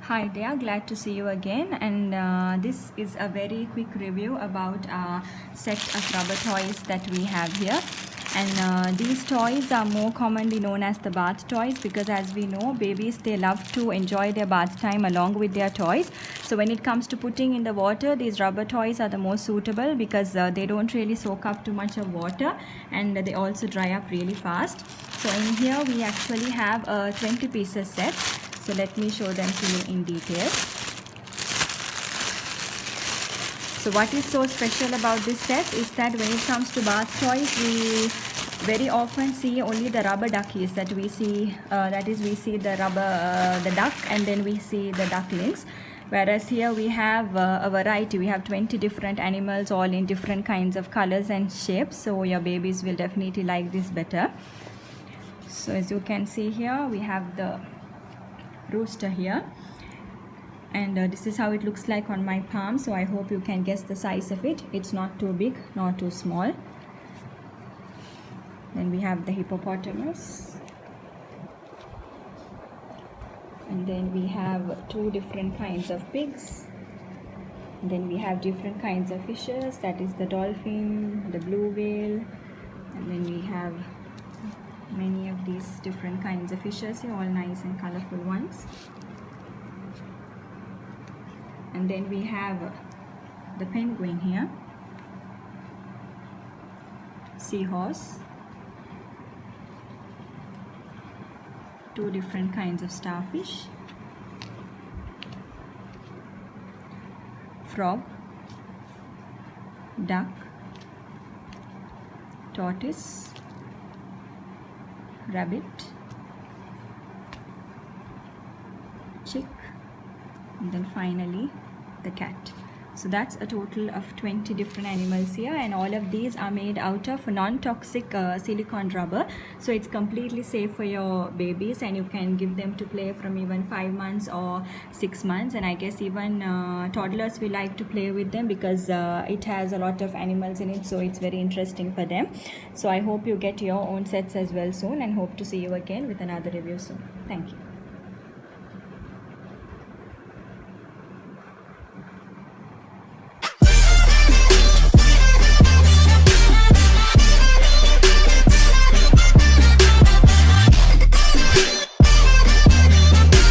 Hi there, glad to see you again, and this is a very quick review about a set of rubber toys that we have here. And these toys are more commonly known as the bath toys because, as we know, babies, they love to enjoy their bath time along with their toys. So when it comes to putting in the water, these rubber toys are the most suitable because they don't really soak up too much of water, and they also dry up really fast. So in here we actually have a 20 pieces set. So let me show them to you in detail. So what is so special about this set is that when it comes to bath toys, we very often see only the rubber duckies that we see. That is, we see the rubber, the duck, and then we see the ducklings. Whereas here we have a variety. We have 20 different animals, all in different kinds of colors and shapes. So your babies will definitely like this better. So as you can see here, we have the rooster here, and this is how it looks like on my palm. So I hope you can guess the size of it. It's not too big nor too small. Then we have the hippopotamus, and then we have two different kinds of pigs, and then we have different kinds of fishes, that is the dolphin, the blue whale, and then we have many of these different kinds of fishes here, all nice and colorful ones. And then we have the penguin here, seahorse, two different kinds of starfish, frog, duck, tortoise, rabbit, chick, and then finally the cat. So that's a total of 20 different animals here, and all of these are made out of non-toxic silicone rubber. So it's completely safe for your babies, and you can give them to play from even 5 months or 6 months. And I guess even toddlers will like to play with them because it has a lot of animals in it, so it's very interesting for them. So I hope you get your own sets as well soon, and hope to see you again with another review soon. Thank you.